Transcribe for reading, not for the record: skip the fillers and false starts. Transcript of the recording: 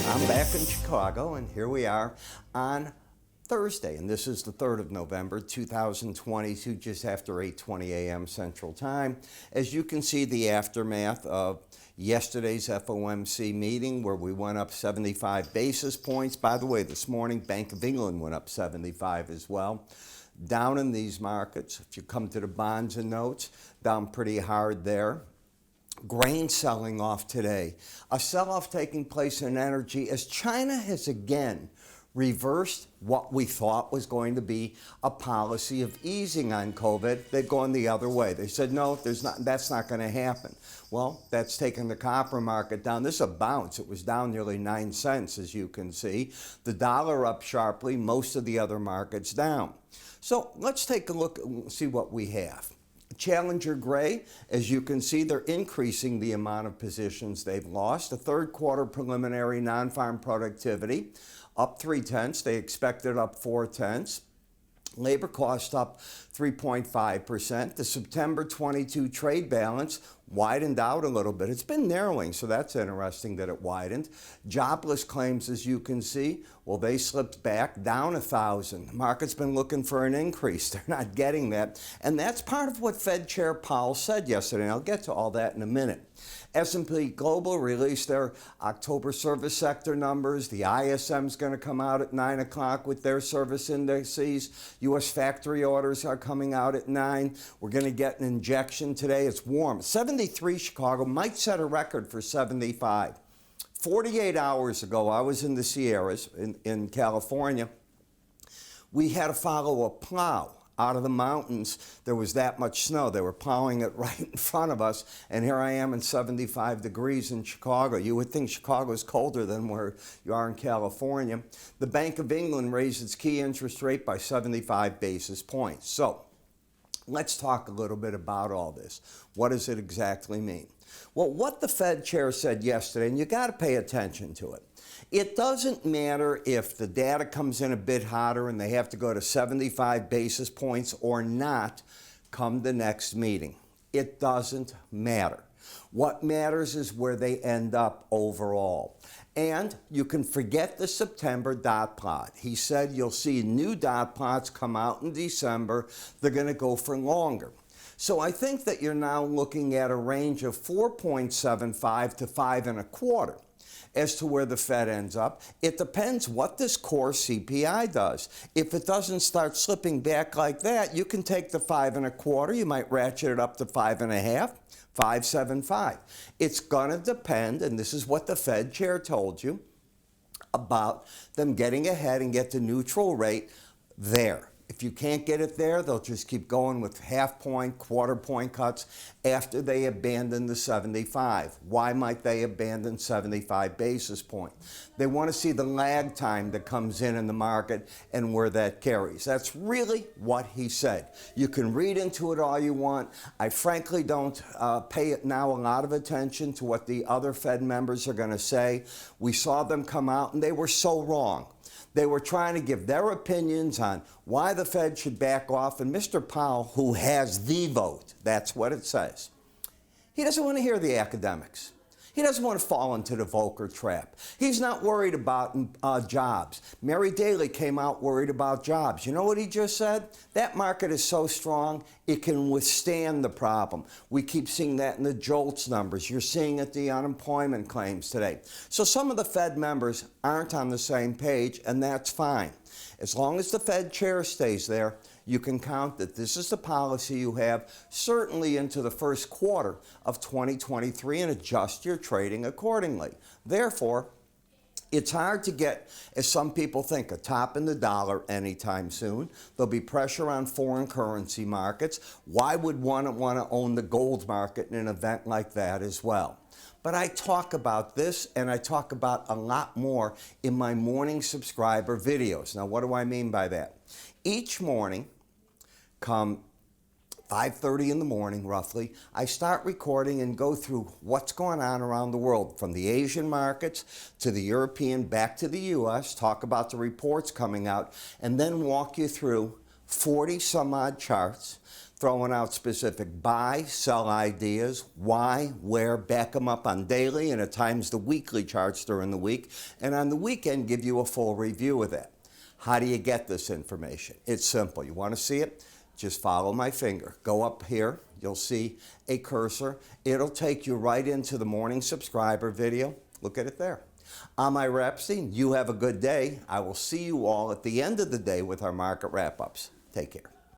I'm back in Chicago, and here we are on Thursday, and this is the 3rd of November, 2022, just after 8:20 a.m. Central Time. As you can see, the aftermath of yesterday's FOMC meeting where we went up 75 basis points. By the way, this morning, Bank of England went up 75 as well. Down in these markets, if you come to the bonds and notes, down pretty hard there. Grain selling off today. A sell-off taking place in energy as China has again reversed what we thought was going to be a policy of easing on COVID. They've gone the other way. They said, no, that's not going to happen. Well, that's taken the copper market down. This is a bounce. It was down nearly 9 cents, as you can see. The dollar up sharply, most of the other markets down. So let's take a look and see what we have. Challenger Gray, as you can see, they're increasing the amount of positions they've lost. The third quarter preliminary non-farm productivity up 0.3. They expected up 0.4. Labor cost up 3.5%. The September 22 trade balance widened out a little bit. It's been narrowing, so that's interesting that it widened. Jobless claims, as you can see, well, they slipped back down 1,000. The market's been looking for an increase. They're not getting that. And that's part of what Fed Chair Powell said yesterday. And I'll get to all that in a minute. S&P Global released their October service sector numbers. The ISM's going to come out at 9 o'clock with their service indices. U.S. factory orders are coming out at 9. We're going to get an injection today. It's warm. 73 Chicago might set a record for 75. 48 hours ago, I was in the Sierras in California. We had to follow a plow out of the mountains. There was that much snow. They were plowing it right in front of us, and here I am in 75 degrees in Chicago. You would think Chicago is colder than where you are in California. The Bank of England raised its key interest rate by 75 basis points. So let's talk a little bit about all this. What does it exactly mean? Well, what the Fed chair said yesterday, and you got to pay attention to it. It doesn't matter if the data comes in a bit hotter and they have to go to 75 basis points or not come the next meeting. It doesn't matter. What matters is where they end up overall. And you can forget the September dot plot. He said you'll see new dot plots come out in December. They're going to go for longer. So I think that you're now looking at a range of 4.75 to 5.25 as to where the Fed ends up. It depends what this core CPI does. If it doesn't start slipping back like that, you can take the 5.25. You might ratchet it up to 5.5, 5.75. It's going to depend, and this is what the Fed chair told you, about them getting ahead and get the neutral rate there. If you can't get it there, they'll just keep going with half-point, quarter-point cuts after they abandon the 75. Why might they abandon 75 basis points? They want to see the lag time that comes in the market and where that carries. That's really what he said. You can read into it all you want. I frankly don't pay it now a lot of attention to what the other Fed members are going to say. We saw them come out, and they were so wrong. They were trying to give their opinions on why the Fed should back off. And Mr. Powell, who has the vote, that's what it says, he doesn't want to hear the academics. He doesn't want to fall into the Volcker trap. He's not worried about jobs. Mary Daly came out worried about jobs. You know what he just said? That market is so strong, it can withstand the problem. We keep seeing that in the JOLTS numbers. You're seeing it the unemployment claims today. So some of the Fed members aren't on the same page, and that's fine. As long as the Fed chair stays there, you can count that this is the policy you have certainly into the first quarter of 2023 and adjust your trading accordingly. Therefore, it's hard to get, as some people think, a top in the dollar anytime soon. There'll be pressure on foreign currency markets. Why would one want to own the gold market in an event like that as well? But I talk about this, and I talk about a lot more in my morning subscriber videos. Now, what do I mean by that? Each morning, come 5:30 in the morning, roughly, I start recording and go through what's going on around the world, from the Asian markets to the European, back to the U.S., talk about the reports coming out, and then walk you through 40 some odd charts, throwing out specific buy, sell ideas, why, where, back them up on daily and at times the weekly charts during the week, and on the weekend give you a full review of that. How do you get this information? It's simple. You want to see it? Just follow my finger. Go up here. You'll see a cursor. It'll take you right into the morning subscriber video. Look at it there. I'm Ira Epstein. You have a good day. I will see you all at the end of the day with our market wrap-ups. Take care.